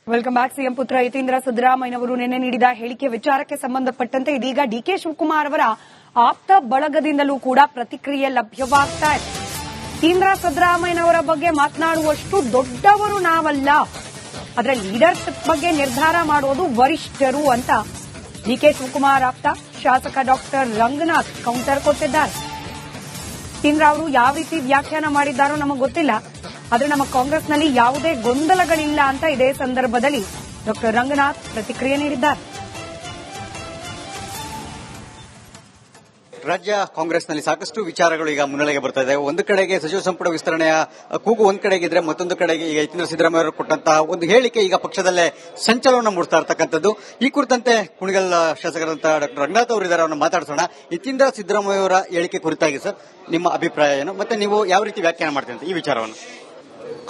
Welcome back. CM ಪುತ್ರ ಯತೀಂದ್ರ ಸಿದ್ದರಾಮಯ್ಯನವರು ನಿನ್ನೆ ನೀಡಿದ ಹೇಳಿಕೆ ವಿಚಾರಕ್ಕೆ ಸಂಬಂಧಪಟ್ಟಂತೆ ಇದೀಗ ಡಿಕೆ ಶಿವಕುಮಾರ್ ಅವರ ಆಪ್ತ ಬಳಗದಿಂದಲೂ ಕೂಡ ಪ್ರತಿಕ್ರಿಯೆ ಲಭ್ಯವಾಗ್ತಾ ಇದೆ. ಯತೀಂದ್ರ ಸಿದ್ದರಾಮಯ್ಯನವರ ಬಗ್ಗೆ ಮಾತನಾಡುವಷ್ಟು ದೊಡ್ಡವರು ನಾವಲ್ಲ, ಅದರ ಲೀಡರ್ಶಿಪ್ ಬಗ್ಗೆ ನಿರ್ಧಾರ ಮಾಡೋದು ವರಿಷ್ಠರು ಅಂತ ಡಿಕೆ ಶಿವಕುಮಾರ್ ಆಪ್ತ ಶಾಸಕ ಡಾಕ್ಟರ್ ರಂಗನಾಥ್ ಕೌಂಟರ್ ಕೊಟ್ಟಿದ್ದಾರೆ. ಯತೀಂದ್ರ ಅವರು ಯಾವ ರೀತಿ ವ್ಯಾಖ್ಯಾನ ಮಾಡಿದ್ದಾರೋ ನಮಗೆ ಗೊತ್ತಿಲ್ಲ, ಆದ್ರೆ ನಮ್ಮ ಕಾಂಗ್ರೆಸ್ನಲ್ಲಿ ಯಾವುದೇ ಗೊಂದಲಗಳಿಲ್ಲ ಅಂತ ಇದೇ ಸಂದರ್ಭದಲ್ಲಿ ಡಾಕ್ಟರ್ ರಂಗನಾಥ್ ಪ್ರತಿಕ್ರಿಯೆ ನೀಡಿದ್ದಾರೆ. ರಾಜ್ಯ ಕಾಂಗ್ರೆಸ್ನಲ್ಲಿ ಸಾಕಷ್ಟು ವಿಚಾರಗಳು ಈಗ ಮುನ್ನೆಲೆಗೆ ಬರ್ತಾ ಇದೆ. ಒಂದು ಕಡೆಗೆ ಸಚಿವ ಸಂಪುಟ ವಿಸ್ತರಣೆಯ ಕೂಗು ಒಂದ್ ಕಡೆಗಿದ್ರೆ, ಮತ್ತೊಂದು ಕಡೆಗೆ ಈಗ ಯತೀಂದ್ರ ಸಿದ್ದರಾಮಯ್ಯ ಅವರು ಕೊಟ್ಟಂತಹ ಒಂದು ಹೇಳಿಕೆ ಈಗ ಪಕ್ಷದಲ್ಲೇ ಸಂಚಲನ ಮೂಡ್ತಾ ಇರತಕ್ಕಂಥದ್ದು. ಈ ಕುರಿತಂತೆ ಕುಣಿಗಲ್ ಶಾಸಕರಂತಹ ಡಾಕ್ಟರ್ ರಂಗನಾಥ್ ಅವರು ಇದ್ದಾರೆ, ಅವರನ್ನು ಮಾತಾಡಿಸೋಣ. ಯತೀಂದ್ರ ಸಿದ್ದರಾಮಯ್ಯ ಅವರ ಹೇಳಿಕೆ ಕುರಿತಾಗಿ ಸರ್ ನಿಮ್ಮ ಅಭಿಪ್ರಾಯ ಏನು, ಮತ್ತೆ ನೀವು ಯಾವ ರೀತಿ ವ್ಯಾಖ್ಯಾನ ಮಾಡ್ತೀರಿ ಅಂತ ಈ ವಿಚಾರವನ್ನು?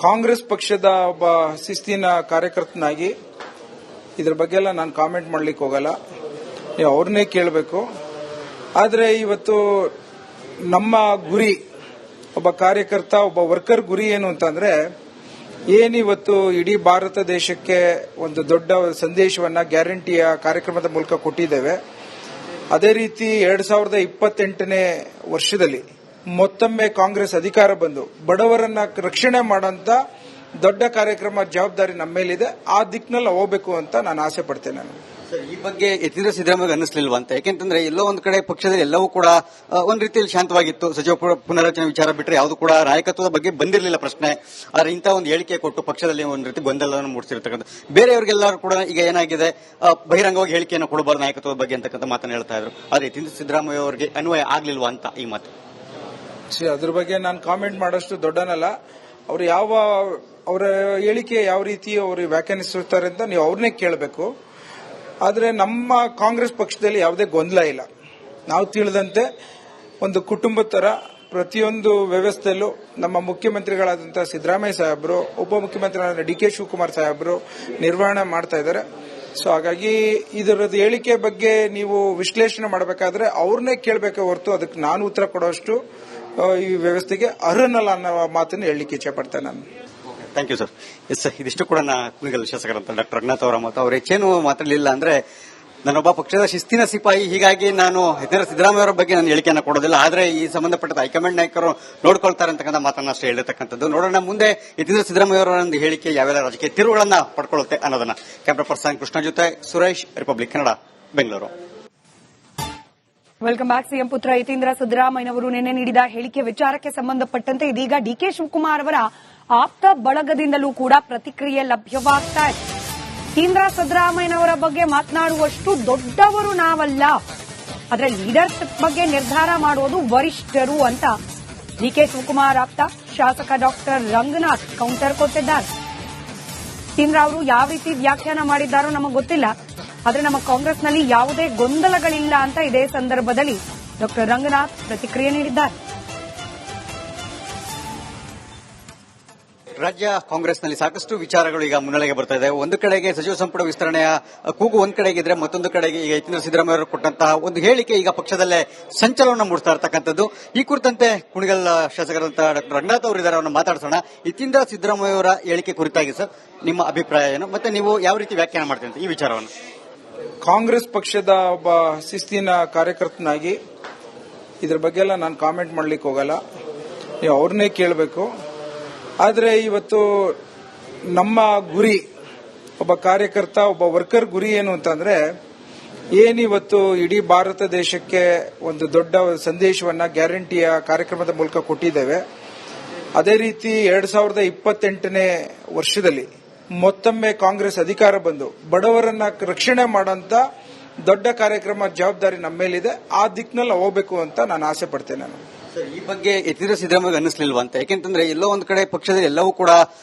ಕಾಂಗ್ರೆಸ್ ಪಕ್ಷದ ಒಬ್ಬ ಶಿಸ್ತಿನ ಕಾರ್ಯಕರ್ತನಾಗಿ ಇದ್ರ ಬಗ್ಗೆ ಎಲ್ಲ ನಾನು ಕಾಮೆಂಟ್ ಮಾಡ್ಲಿಕ್ಕೆ ಹೋಗಲ್ಲ, ನೀವು ಅವ್ರನ್ನೇ ಕೇಳಬೇಕು. ಆದರೆ ಇವತ್ತು ನಮ್ಮ ಗುರಿ, ಒಬ್ಬ ಕಾರ್ಯಕರ್ತ, ಒಬ್ಬ ವರ್ಕರ್ ಗುರಿ ಏನು ಅಂತಂದ್ರೆ, ಏನಿವತ್ತು ಇಡೀ ಭಾರತ ದೇಶಕ್ಕೆ ಒಂದು ದೊಡ್ಡ ಸಂದೇಶವನ್ನ ಗ್ಯಾರಂಟಿಯ ಕಾರ್ಯಕ್ರಮದ ಮೂಲಕ ಕೊಟ್ಟಿದ್ದೇವೆ, ಅದೇ ರೀತಿ 2028ನೇ ವರ್ಷದಲ್ಲಿ ಮತ್ತೊಮ್ಮೆ ಕಾಂಗ್ರೆಸ್ ಅಧಿಕಾರ ಬಂದು ಬಡವರನ್ನ ರಕ್ಷಣೆ ಮಾಡೋಂತ ದೊಡ್ಡ ಕಾರ್ಯಕ್ರಮ ಜವಾಬ್ದಾರಿ ನಮ್ಮ ಮೇಲಿದೆ. ಆ ದಿಕ್ಕಿನಲ್ಲಿ ಹೋಗಬೇಕು ಅಂತ ನಾನು ಆಸೆ ಪಡ್ತೇನೆ. ಈ ಬಗ್ಗೆ ಯತೀಂದ್ರ ಸಿದ್ದರಾಮಯ್ಯ ಅನ್ನಿಸ್ಲಿಲ್ವಾ ಅಂತ? ಯಾಕೆಂತಂದ್ರೆ ಎಲ್ಲೋ ಒಂದ್ ಕಡೆ ಪಕ್ಷದಲ್ಲಿ ಎಲ್ಲವೂ ಕೂಡ ಒಂದ್ ರೀತಿಯಲ್ಲಿ ಶಾಂತವಾಗಿತ್ತು. ಸಚಿವ ಪುನರಚನೆ ವಿಚಾರ ಬಿಟ್ಟರೆ ಯಾವುದು ಕೂಡ ನಾಯಕತ್ವದ ಬಗ್ಗೆ ಬಂದಿರಲಿಲ್ಲ ಪ್ರಶ್ನೆ. ಆದ್ರೆ ಇಂಥ ಒಂದು ಹೇಳಿಕೆ ಕೊಟ್ಟು ಪಕ್ಷದಲ್ಲಿ ಒಂದ್ ರೀತಿ ಗೊಂದಲವನ್ನು ಮೂಡಿಸಿರ್ತಕ್ಕಂಥ ಬೇರೆಯವರಿಗೆಲ್ಲರೂ ಕೂಡ ಈಗ ಏನಾಗಿದೆ, ಬಹಿರಂಗವಾಗಿ ಹೇಳಿಕೆಯನ್ನು ಕೊಡಬಾರ್ದು ನಾಯಕತ್ವದ ಬಗ್ಗೆ ಅಂತಕ್ಕಂಥ ಮಾತನ್ನು ಹೇಳ್ತಾ ಇದ್ರು. ಆದ್ರೆ ಯತೀಂದ್ರ ಸಿದ್ದರಾಮಯ್ಯ ಅವರಿಗೆ ಅನ್ವಯ ಆಗ್ಲಿಲ್ವಾ ಅಂತ ಈ ಮಾತು? ಅದ್ರ ಬಗ್ಗೆ ನಾನು ಕಾಮೆಂಟ್ ಮಾಡೋಷ್ಟು ದೊಡ್ಡನಲ್ಲ. ಅವರು ಅವರ ಹೇಳಿಕೆ ಯಾವ ರೀತಿ ಅವರು ವ್ಯಾಖ್ಯಾನಿಸಿರ್ತಾರೆ ಅಂತ ನೀವು ಅವ್ರನ್ನೇ ಕೇಳಬೇಕು. ಆದರೆ ನಮ್ಮ ಕಾಂಗ್ರೆಸ್ ಪಕ್ಷದಲ್ಲಿ ಯಾವುದೇ ಗೊಂದಲ ಇಲ್ಲ. ನಾವು ತಿಳಿದಂತೆ ಒಂದು ಕುಟುಂಬದ ತರ ಪ್ರತಿಯೊಂದು ವ್ಯವಸ್ಥೆಯಲ್ಲೂ ನಮ್ಮ ಮುಖ್ಯಮಂತ್ರಿಗಳಾದಂತಹ ಸಿದ್ದರಾಮಯ್ಯ ಸಾಹೇಬರು, ಉಪಮುಖ್ಯಮಂತ್ರಿಗಳಾದ ಡಿಕೆ ಶಿವಕುಮಾರ್ ಸಾಹೇಬರು ನಿರ್ವಹಣೆ ಮಾಡ್ತಾ ಇದ್ದಾರೆ. ಸೊ ಹಾಗಾಗಿ ಇದರದ ಹೇಳಿಕೆ ಬಗ್ಗೆ ನೀವು ವಿಶ್ಲೇಷಣೆ ಮಾಡಬೇಕಾದ್ರೆ ಅವ್ರನ್ನೇ ಕೇಳಬೇಕೆ ಹೊರತು ಅದಕ್ಕೆ ನಾನು ಉತ್ತರ ಕೊಡುವಷ್ಟು ಈ ವ್ಯವಸ್ಥೆಗೆ ಅರ್ಹನಲ್ಲ ಅನ್ನೋ ಮಾತನ್ನು ಹೇಳಲಿಕ್ಕೆ ಇಚ್ಛೆ ಪಡ್ತೇನೆ ನಾನು. Thank you sir. ಎಸ್, ಇದಿಷ್ಟು ಕೂಡ ಕುಣಿಗಲ್ ಶಾಸಕರಂತ ಡಾಕ್ಟರ್ ರಂಗನಾಥ್ ಅವರ ಮಾತು. ಅವ್ರು ಹೆಚ್ಚೇನು ಮಾತಾಡಲಿಲ್ಲ. ಅಂದ್ರೆ ನಾನೊಬ್ಬ ಪಕ್ಷದ ಶಿಸ್ತಿನ ಸಿಪಾಯಿ, ಹೀಗಾಗಿ ನಾನು ಯತೀಂದ್ರ ಸಿದ್ದರಾಮಯ್ಯ ಅವರ ಬಗ್ಗೆ ನಾನು ಹೇಳಿಕೆಯನ್ನು ಕೊಡೋದಿಲ್ಲ, ಆದ್ರೆ ಈ ಸಂಬಂಧಪಟ್ಟ ಹೈಕಮಾಂಡ್ ನಾಯಕರು ನೋಡ್ಕೊಳ್ತಾರೆ ಅಂತಕ್ಕಂಥ ಮಾತನ್ನ ಅಷ್ಟೇ ಹೇಳಿರ್ತಕ್ಕಂಥದ್ದು. ನೋಡೋಣ ಮುಂದೆ ಯತೀಂದ್ರ ಸಿದ್ದರಾಮಯ್ಯ ಅವರ ಒಂದು ಹೇಳಿಕೆ ಯಾವೆಲ್ಲ ರಾಜಕೀಯ ತಿರುವುಗಳನ್ನ ಪಡ್ಕೊಳ್ಳುತ್ತೆ ಅನ್ನೋದನ್ನ. ಕ್ಯಾಮ್ರಾ ಪರ್ಸನ್ ಕೃಷ್ಣ ಜೊತೆ Suresh, republic Kannada, Bengaluru. Welcome back. CM ಪುತ್ರ ಯತೀಂದ್ರ ಸಿದ್ದರಾಮಯ್ಯನವರು ನಿನ್ನೆ ನೀಡಿದ ಹೇಳಿಕೆ ವಿಚಾರಕ್ಕೆ ಸಂಬಂಧಪಟ್ಟಂತೆ ಇದೀಗ ಡಿಕೆ ಶಿವಕುಮಾರ್ ಅವರ ಆಪ್ತ ಬಳಗದಿಂದಲೂ ಕೂಡ ಪ್ರತಿಕ್ರಿಯೆ ಲಭ್ಯವಾಗ್ತಾ ಇದೆ. ಯತೀಂದ್ರ ಸಿದ್ದರಾಮಯ್ಯನವರ ಬಗ್ಗೆ ಮಾತನಾಡುವಷ್ಟು ದೊಡ್ಡವರು ನಾವಲ್ಲ, ಅದರ ಲೀಡರ್ಶಿಪ್ ಬಗ್ಗೆ ನಿರ್ಧಾರ ಮಾಡೋದು ವರಿಷ್ಠರು ಅಂತ ಡಿಕೆ ಶಿವಕುಮಾರ್ ಆಪ್ತ ಶಾಸಕ ಡಾಕ್ಟರ್ ರಂಗನಾಥ್ ಕೌಂಟರ್ ಕೊಟ್ಟಿದ್ದಾರೆ. ಯತೀಂದ್ರ ಅವರು ಯಾವ ರೀತಿ ವ್ಯಾಖ್ಯಾನ ಮಾಡಿದ್ದಾರೋ ನಮಗೆ ಗೊತ್ತಿಲ್ಲ, ಆದ್ರೆ ನಮ್ಮ ಕಾಂಗ್ರೆಸ್ನಲ್ಲಿ ಯಾವುದೇ ಗೊಂದಲಗಳಿಲ್ಲ ಅಂತ ಇದೇ ಸಂದರ್ಭದಲ್ಲಿ ಡಾಕ್ಟರ್ ರಂಗನಾಥ್ ಪ್ರತಿಕ್ರಿಯೆ ನೀಡಿದ್ದಾರೆ. ರಾಜ್ಯ ಕಾಂಗ್ರೆಸ್ನಲ್ಲಿ ಸಾಕಷ್ಟು ವಿಚಾರಗಳು ಈಗ ಮುನ್ನೆಲೆಗೆ ಬರ್ತಾ ಇದೆ. ಒಂದು ಕಡೆಗೆ ಸಚಿವ ಸಂಪುಟ ವಿಸ್ತರಣೆಯ ಕೂಗು ಒಂದ್ ಕಡೆಗಿದ್ರೆ, ಮತ್ತೊಂದು ಕಡೆಗೆ ಈಗ ಯತೀಂದ್ರ ಸಿದ್ದರಾಮಯ್ಯ ಅವರು ಕೊಟ್ಟಂತಹ ಒಂದು ಹೇಳಿಕೆ ಈಗ ಪಕ್ಷದಲ್ಲೇ ಸಂಚಲನ ಮೂಡ್ತಾ ಇರತಕ್ಕಂಥದ್ದು. ಈ ಕುರಿತಂತೆ ಕುಣಿಗಲ್ ಶಾಸಕರಂತಹ ಡಾಕ್ಟರ್ ರಂಗನಾಥ್ ಅವರು ಇದ್ದಾರೆ, ಅವರನ್ನು ಮಾತಾಡಿಸೋಣ. ಯತೀಂದ್ರ ಸಿದ್ದರಾಮಯ್ಯ ಅವರ ಹೇಳಿಕೆ ಕುರಿತಾಗಿ ಸರ್ ನಿಮ್ಮ ಅಭಿಪ್ರಾಯ ಏನು, ಮತ್ತೆ ನೀವು ಯಾವ ರೀತಿ ವ್ಯಾಖ್ಯಾನ ಮಾಡ್ತೀರಿ ಅಂತ ಈ ವಿಚಾರವನ್ನು? ಕಾಂಗ್ರೆಸ್ ಪಕ್ಷದ ಒಬ್ಬ ಶಿಸ್ತಿನ ಕಾರ್ಯಕರ್ತನಾಗಿ ಇದ್ರ ಬಗ್ಗೆ ಎಲ್ಲ ನಾನು ಕಾಮೆಂಟ್ ಮಾಡ್ಲಿಕ್ಕೆ ಹೋಗಲ್ಲ, ನೀವು ಅವ್ರನ್ನೇ ಕೇಳಬೇಕು. ಆದರೆ ಇವತ್ತು ನಮ್ಮ ಗುರಿ, ಒಬ್ಬ ಕಾರ್ಯಕರ್ತ, ಒಬ್ಬ ವರ್ಕರ್ ಗುರಿ ಏನು ಅಂತಂದ್ರೆ, ಏನಿವತ್ತು ಇಡೀ ಭಾರತ ದೇಶಕ್ಕೆ ಒಂದು ದೊಡ್ಡ ಸಂದೇಶವನ್ನ ಗ್ಯಾರಂಟಿಯ ಕಾರ್ಯಕ್ರಮದ ಮೂಲಕ ಕೊಟ್ಟಿದ್ದೇವೆ, ಅದೇ ರೀತಿ 2028ನೇ ವರ್ಷದಲ್ಲಿ ಮತ್ತೊಮ್ಮೆ ಕಾಂಗ್ರೆಸ್ ಅಧಿಕಾರ ಬಂದು ಬಡವರನ್ನ ರಕ್ಷಣೆ ಮಾಡೋಂತ ದೊಡ್ಡ ಕಾರ್ಯಕ್ರಮ ಜವಾಬ್ದಾರಿ ನಮ್ಮ ಮೇಲಿದೆ. ಆ ದಿಕ್ಕಿನಲ್ಲಿ ಹೋಗಬೇಕು ಅಂತ ನಾನು ಆಸೆ ಪಡ್ತೇನೆ ನಾನು. ಈ ಬಗ್ಗೆ ಯತೀಂದ್ರ ಸಿದ್ದರಾಮಯ್ಯ ಅನ್ನಿಸ್ಲಿಲ್ವಾ ಅಂತ? ಯಾಕೆಂತಂದ್ರೆ ಎಲ್ಲೋ ಒಂದ್ ಕಡೆ ಪಕ್ಷದಲ್ಲಿ ಎಲ್ಲವೂ ಕೂಡ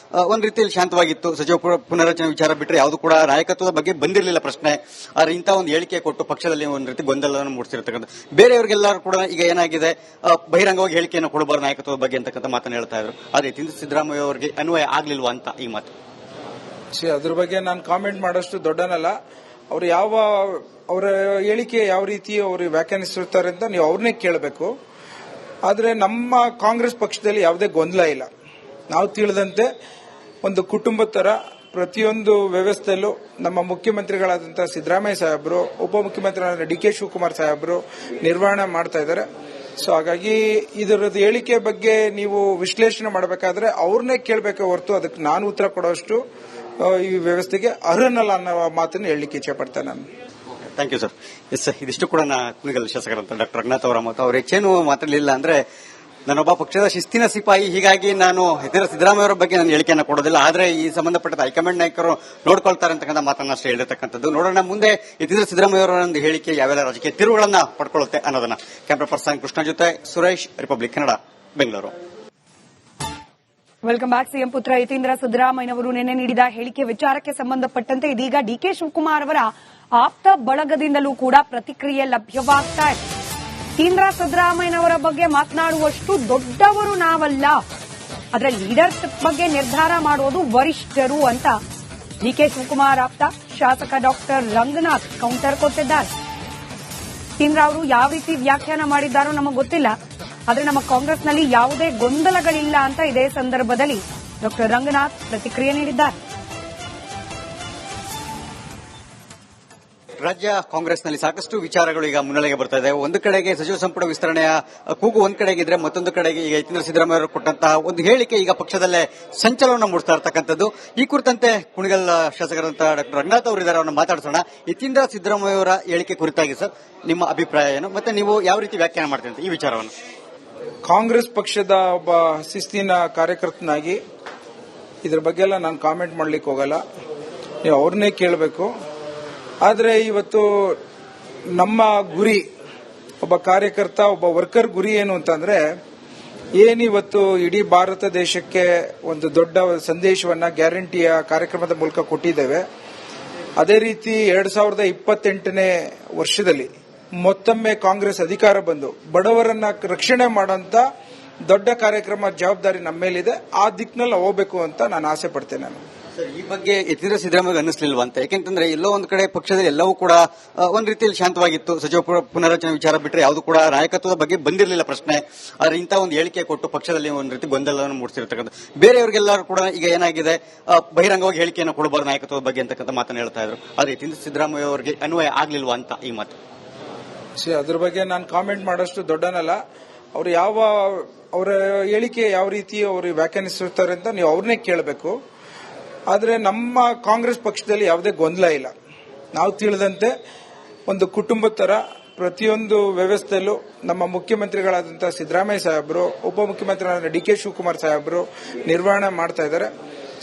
ಒಂದ್ ರೀತಿಯಲ್ಲಿ ಶಾಂತವಾಗಿತ್ತು. ಸಚಿವ ಪುನರಚನೆ ವಿಚಾರ ಬಿಟ್ಟರೆ ಯಾವುದು ಕೂಡ ನಾಯಕತ್ವದ ಬಗ್ಗೆ ಬಂದಿರಲಿಲ್ಲ ಪ್ರಶ್ನೆ. ಆದ್ರೆ ಇಂಥ ಒಂದು ಹೇಳಿಕೆ ಕೊಟ್ಟು ಪಕ್ಷದಲ್ಲಿ ಒಂದ್ ರೀತಿ ಗೊಂದಲವನ್ನು ಮೂಡಿಸಿರ್ತಕ್ಕಂಥ ಬೇರೆಯವರಿಗೆಲ್ಲರೂ ಕೂಡ ಈಗ ಏನಾಗಿದೆ, ಬಹಿರಂಗವಾಗಿ ಹೇಳಿಕೆಯನ್ನು ಕೊಡಬಾರ್ದು ನಾಯಕತ್ವದ ಬಗ್ಗೆ ಅಂತಕ್ಕಂಥ ಮಾತನ್ನು ಹೇಳ್ತಾ ಇದ್ರು. ಆದ್ರೆ ಯತೀಂದ್ರ ಸಿದ್ದರಾಮಯ್ಯ ಅವರಿಗೆ ಅನ್ವಯ ಆಗ್ಲಿಲ್ವಾ ಅಂತ ಈ ಮಾತು? ಅದ್ರ ಬಗ್ಗೆ ನಾನು ಕಾಮೆಂಟ್ ಮಾಡೋಷ್ಟು ದೊಡ್ಡನಲ್ಲ. ಅವರು ಅವರ ಹೇಳಿಕೆ ಯಾವ ರೀತಿ ಅವರು ವ್ಯಾಖ್ಯಾನಿಸಿರ್ತಾರೆ ಅಂತ ನೀವು ಅವ್ರನ್ನೇ ಕೇಳಬೇಕು. ಆದರೆ ನಮ್ಮ ಕಾಂಗ್ರೆಸ್ ಪಕ್ಷದಲ್ಲಿ ಯಾವುದೇ ಗೊಂದಲ ಇಲ್ಲ. ನಾವು ತಿಳಿದಂತೆ ಒಂದು ಕುಟುಂಬದ ತರ ಪ್ರತಿಯೊಂದು ವ್ಯವಸ್ಥೆಯಲ್ಲೂ ನಮ್ಮ ಮುಖ್ಯಮಂತ್ರಿಗಳಾದಂತಹ ಸಿದ್ದರಾಮಯ್ಯ ಸಾಹೇಬರು, ಉಪಮುಖ್ಯಮಂತ್ರಿಗಳಾದ ಡಿ.ಕೆ. ಶಿವಕುಮಾರ್ ಸಾಹೇಬರು ನಿರ್ವಹಣೆ ಮಾಡ್ತಾ ಇದ್ದಾರೆ. ಸೊ ಹಾಗಾಗಿ ಇದರದ್ದು ಹೇಳಿಕೆ ಬಗ್ಗೆ ನೀವು ವಿಶ್ಲೇಷಣೆ ಮಾಡಬೇಕಾದ್ರೆ ಅವ್ರನ್ನೇ ಕೇಳಬೇಕೆ ಹೊರತು ಅದಕ್ಕೆ ನಾನು ಉತ್ತರ ಕೊಡುವಷ್ಟು ಈ ವ್ಯವಸ್ಥೆಗೆ ಅರ್ಹನಲ್ಲ ಅನ್ನೋ ಮಾತನ್ನು ಹೇಳಲಿಕ್ಕೆ ಇಚ್ಛೆ ಪಡ್ತೇನೆ ನಾನು. Thank you sir. Yes sir, ಇದಿಷ್ಟು ಕೂಡ ಕುಣಿಗಲ್ ಶಾಸಕರಂತ ಡಾಕ್ಟರ್ ರಂಗನಾಥ್ ಅವರ ಮಾತು. ಅವ್ರು ಹೆಚ್ಚೇನು ಮಾತಾಡಲಿಲ್ಲ ಅಂದ್ರೆ ನಾನೊಬ್ಬ ಪಕ್ಷದ ಶಿಸ್ತಿನ ಸಿಪಾಯಿ, ಹೀಗಾಗಿ ನಾನು ಸಿದ್ದರಾಮಯ್ಯ ಅವರ ಬಗ್ಗೆ ನಾನು ಹೇಳಿಕೆಯನ್ನು ಕೊಡೋದಿಲ್ಲ, ಆದ್ರೆ ಈ ಸಂಬಂಧಪಟ್ಟ ಹೈಕಮಾಂಡ್ ನಾಯಕರು ನೋಡ್ಕೊಳ್ತಾರೆ ಅಂತಕ್ಕಂಥ ಮಾತನ್ನ ಅಷ್ಟೇ ಹೇಳಿರ್ತಕ್ಕಂಥದ್ದು. ನೋಡೋಣ ಮುಂದೆ ಸಿದ್ದರಾಮಯ್ಯ ಅವರ ಒಂದು ಹೇಳಿಕೆ ಯಾವೆಲ್ಲ ರಾಜಕೀಯ ತಿರುವುಗಳನ್ನ ಪಡ್ಕೊಳ್ಳುತ್ತೆ ಅನ್ನೋದನ್ನ. ಕ್ಯಾಮ್ರಾ ಪರ್ಸನ್ ಕೃಷ್ಣ ಜೊತೆ Suresh, republic Kannada, Bengaluru. Welcome back. CM ಪುತ್ರ ಯತೀಂದ್ರ ಸಿದ್ದರಾಮಯ್ಯನವರು ನಿನ್ನೆ ನೀಡಿದ ಹೇಳಿಕೆ ವಿಚಾರಕ್ಕೆ ಸಂಬಂಧಪಟ್ಟಂತೆ ಇದೀಗ ಡಿಕೆ ಶಿವಕುಮಾರ್ ಅವರ ಆಪ್ತ ಬಳಗದಿಂದಲೂ ಕೂಡ ಪ್ರತಿಕ್ರಿಯೆ ಲಭ್ಯವಾಗ್ತಾ ಇದೆ. ಯತೀಂದ್ರ ಸಿದ್ದರಾಮಯ್ಯನವರ ಬಗ್ಗೆ ಮಾತನಾಡುವಷ್ಟು ದೊಡ್ಡವರು ನಾವಲ್ಲ, ಅದರ ಲೀಡರ್ಶಿಪ್ ಬಗ್ಗೆ ನಿರ್ಧಾರ ಮಾಡೋದು ವರಿಷ್ಠರು ಅಂತ ಡಿಕೆ ಶಿವಕುಮಾರ್ ಆಪ್ತ ಶಾಸಕ ಡಾಕ್ಟರ್ ರಂಗನಾಥ್ ಕೌಂಟರ್ ಕೊಟ್ಟಿದ್ದಾರೆ. ಯತೀಂದ್ರ ಅವರು ಯಾವ ರೀತಿ ವ್ಯಾಖ್ಯಾನ ಮಾಡಿದ್ದಾರೋ ನಮಗೆ ಗೊತ್ತಿಲ್ಲ, ಆದರೆ ನಮ್ಮ ಕಾಂಗ್ರೆಸ್ನಲ್ಲಿ ಯಾವುದೇ ಗೊಂದಲಗಳಿಲ್ಲ ಅಂತ ಇದೇ ಸಂದರ್ಭದಲ್ಲಿ ಡಾಕ್ಟರ್ ರಂಗನಾಥ್ ಪ್ರತಿಕ್ರಿಯೆ ನೀಡಿದ್ದಾರೆ. ರಾಜ್ಯ ಕಾಂಗ್ರೆಸ್ನಲ್ಲಿ ಸಾಕಷ್ಟು ವಿಚಾರಗಳು ಈಗ ಮುನ್ನೆಲೆಗೆ ಬರ್ತಾ ಇದೆ. ಒಂದು ಕಡೆಗೆ ಸಚಿವ ಸಂಪುಟ ವಿಸ್ತರಣೆಯ ಕೂಗು ಒಂದ್ ಕಡೆಗಿದ್ರೆ, ಮತ್ತೊಂದು ಕಡೆಗೆ ಈಗ ಯತೀಂದ್ರ ಸಿದ್ದರಾಮಯ್ಯ ಅವರು ಕೊಟ್ಟಂತಹ ಒಂದು ಹೇಳಿಕೆ ಈಗ ಪಕ್ಷದಲ್ಲೇ ಸಂಚಲನ ಮೂಡಿಸ್ತಾ ಇರತಕ್ಕಂಥದ್ದು. ಈ ಕುರಿತಂತೆ ಕುಣಿಗಲ್ ಶಾಸಕರಂತ ಡಾಕ್ಟರ್ ರಂಗನಾಥ್ ಅವರು ಇದ್ದಾರೆ, ಅವರನ್ನು ಮಾತಾಡಿಸೋಣ. ಯತೀಂದ್ರ ಸಿದ್ದರಾಮಯ್ಯ ಅವರ ಹೇಳಿಕೆ ಕುರಿತಾಗಿ ಸರ್ ನಿಮ್ಮ ಅಭಿಪ್ರಾಯ ಏನು, ಮತ್ತೆ ನೀವು ಯಾವ ರೀತಿ ವ್ಯಾಖ್ಯಾನ ಮಾಡ್ತೀರಿ ಅಂತ ಈ ವಿಚಾರವನ್ನು? ಕಾಂಗ್ರೆಸ್ ಪಕ್ಷದ ಒಬ್ಬ ಶಿಸ್ತಿನ ಕಾರ್ಯಕರ್ತನಾಗಿ ಇದ್ರ ಬಗ್ಗೆ ಎಲ್ಲ ನಾನು ಕಾಮೆಂಟ್ ಮಾಡ್ಲಿಕ್ಕೆ ಹೋಗಲ್ಲ, ನೀವು ಅವ್ರನ್ನೇ ಕೇಳಬೇಕು. ಆದರೆ ಇವತ್ತು ನಮ್ಮ ಗುರಿ, ಒಬ್ಬ ಕಾರ್ಯಕರ್ತ, ಒಬ್ಬ ವರ್ಕರ್ ಗುರಿ ಏನು ಅಂತಂದ್ರೆ, ಏನಿವತ್ತು ಇಡೀ ಭಾರತ ದೇಶಕ್ಕೆ ಒಂದು ದೊಡ್ಡ ಸಂದೇಶವನ್ನ ಗ್ಯಾರಂಟಿಯ ಕಾರ್ಯಕ್ರಮದ ಮೂಲಕ ಕೊಟ್ಟಿದ್ದೇವೆ, ಅದೇ ರೀತಿ 2028ನೇ ವರ್ಷದಲ್ಲಿ ಮತ್ತೊಮ್ಮೆ ಕಾಂಗ್ರೆಸ್ ಅಧಿಕಾರ ಬಂದು ಬಡವರನ್ನ ರಕ್ಷಣೆ ಮಾಡೋಂತ ದೊಡ್ಡ ಕಾರ್ಯಕ್ರಮ ಜವಾಬ್ದಾರಿ ನಮ್ಮ ಮೇಲಿದೆ. ಆ ದಿಕ್ಕಿನಲ್ಲಿ ಹೋಗಬೇಕು ಅಂತ ನಾನು ಆಸೆ ಪಡ್ತೇನೆ. ನಾನು ಈ ಬಗ್ಗೆ ಯತೀಂದ್ರ ಸಿದ್ದರಾಮಯ್ಯ ಅನ್ನಿಸ್ಲಿಲ್ವಾ ಅಂತ? ಯಾಕೆಂತಂದ್ರೆ ಎಲ್ಲೋ ಒಂದು ಕಡೆ ಪಕ್ಷದಲ್ಲಿ ಎಲ್ಲವೂ ಕೂಡ ಒಂದ್ ರೀತಿಯಲ್ಲಿ ಶಾಂತವಾಗಿತ್ತು. ಸಚಿವ ಪುನರಚನೆ ವಿಚಾರ ಬಿಟ್ಟರೆ ಯಾವುದು ಕೂಡ ನಾಯಕತ್ವದ ಬಗ್ಗೆ ಬಂದಿರಲಿಲ್ಲ ಪ್ರಶ್ನೆ. ಆದ್ರೆ ಇಂಥ ಒಂದು ಹೇಳಿಕೆ ಕೊಟ್ಟು ಪಕ್ಷದಲ್ಲಿ ಒಂದು ರೀತಿ ಗೊಂದಲವನ್ನು ಮೂಡಿಸಿರ್ತಕ್ಕಂಥ ಬೇರೆಯವರಿಗೆಲ್ಲರೂ ಕೂಡ ಈಗ ಏನಾಗಿದೆ, ಬಹಿರಂಗವಾಗಿ ಹೇಳಿಕೆಯನ್ನು ಕೊಡಬಾರ್ದು ನಾಯಕತ್ವದ ಬಗ್ಗೆ ಅಂತಕ್ಕಂಥ ಮಾತನ್ನು ಹೇಳ್ತಾ ಇದ್ರು. ಆದ್ರೆ ಯತೀಂದ್ರ ಸಿದ್ದರಾಮಯ್ಯ ಅವರಿಗೆ ಅನ್ವಯ ಆಗ್ಲಿಲ್ವಾ ಅಂತ ಈ ಮಾತು? ಅದ್ರ ಬಗ್ಗೆ ನಾನು ಕಾಮೆಂಟ್ ಮಾಡೋಷ್ಟು ದೊಡ್ಡನಲ್ಲ. ಅವರು ಅವರ ಹೇಳಿಕೆ ಯಾವ ರೀತಿ ಅವರು ವ್ಯಾಖ್ಯಾನಿಸುತ್ತಾರೆ ಅಂತ ನೀವು ಅವ್ರನ್ನೇ ಕೇಳಬೇಕು. ಆದರೆ ನಮ್ಮ ಕಾಂಗ್ರೆಸ್ ಪಕ್ಷದಲ್ಲಿ ಯಾವುದೇ ಗೊಂದಲ ಇಲ್ಲ. ನಾವು ತಿಳಿದಂತೆ ಒಂದು ಕುಟುಂಬದ ತರ ಪ್ರತಿಯೊಂದು ವ್ಯವಸ್ಥೆಯಲ್ಲೂ ನಮ್ಮ ಮುಖ್ಯಮಂತ್ರಿಗಳಾದಂತಹ ಸಿದ್ದರಾಮಯ್ಯ ಸಾಹೇಬರು, ಉಪಮುಖ್ಯಮಂತ್ರಿಗಳಾದ ಡಿ.ಕೆ. ಶಿವಕುಮಾರ್ ಸಾಹೇಬರು ನಿರ್ವಹಣೆ ಮಾಡ್ತಾ ಇದ್ದಾರೆ.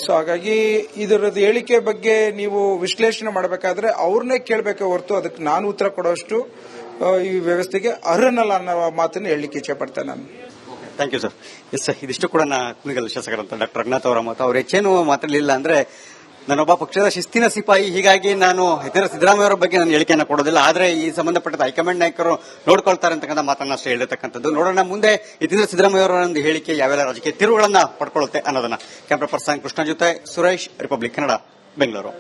ಸೊ ಹಾಗಾಗಿ ಇದರದ್ದು ಹೇಳಿಕೆ ಬಗ್ಗೆ ನೀವು ವಿಶ್ಲೇಷಣೆ ಮಾಡಬೇಕಾದ್ರೆ ಅವ್ರನ್ನೇ ಕೇಳಬೇಕೆ ಹೊರತು ಅದಕ್ಕೆ ನಾನು ಉತ್ತರ ಕೊಡುವಷ್ಟು ಈ ವ್ಯವಸ್ಥೆಗೆ ಅರ್ಹನಲ್ಲ ಅನ್ನೋ ಮಾತನ್ನು ಹೇಳಲಿಕ್ಕೆ ಇಚ್ಛೆ ಪಡ್ತೇನೆ ನಾನು. Thank you sir. Yes sir, ಇದಿಷ್ಟು ಕೂಡ ಕುಣಿಗಲ್ ಶಾಸಕರಂತ ಡಾಕ್ಟರ್ ರಂಗನಾಥ್ ಅವರ ಮಾತು. ಅವ್ರು ಹೆಚ್ಚೇನು ಮಾತಾಡಲಿಲ್ಲ ಅಂದ್ರೆ ನಾನೊಬ್ಬ ಪಕ್ಷದ ಶಿಸ್ತಿನ ಸಿಪಾಯಿ, ಹೀಗಾಗಿ ನಾನು ಸಿದ್ದರಾಮಯ್ಯ ಅವರ ಬಗ್ಗೆ ನಾನು ಹೇಳಿಕೆಯನ್ನು ಕೊಡೋದಿಲ್ಲ, ಆದ್ರೆ ಈ ಸಂಬಂಧಪಟ್ಟ ಹೈಕಮಾಂಡ್ ನಾಯಕರು ನೋಡ್ಕೊಳ್ತಾರೆ ಅಂತಕ್ಕಂಥ ಮಾತನ್ನ ಅಷ್ಟೇ ಹೇಳಿರ್ತಕ್ಕಂಥದ್ದು. ನೋಡೋಣ ಮುಂದೆ ಯತೀಂದ್ರ ಸಿದ್ದರಾಮಯ್ಯ ಅವರ ಒಂದು ಹೇಳಿಕೆ ಯಾವೆಲ್ಲ ರಾಜಕೀಯ ತಿರುವುಗಳನ್ನ ಪಡ್ಕೊಳ್ಳುತ್ತೆ ಅನ್ನೋದನ್ನ. ಕ್ಯಾಮ್ರಾ ಪರ್ಸನ್ ಕೃಷ್ಣ ಜೊತೆ ಸುರೇಶ್, ರಿಪಬ್ಲಿಕ್ ಕನ್ನಡ, ಬೆಂಗಳೂರು.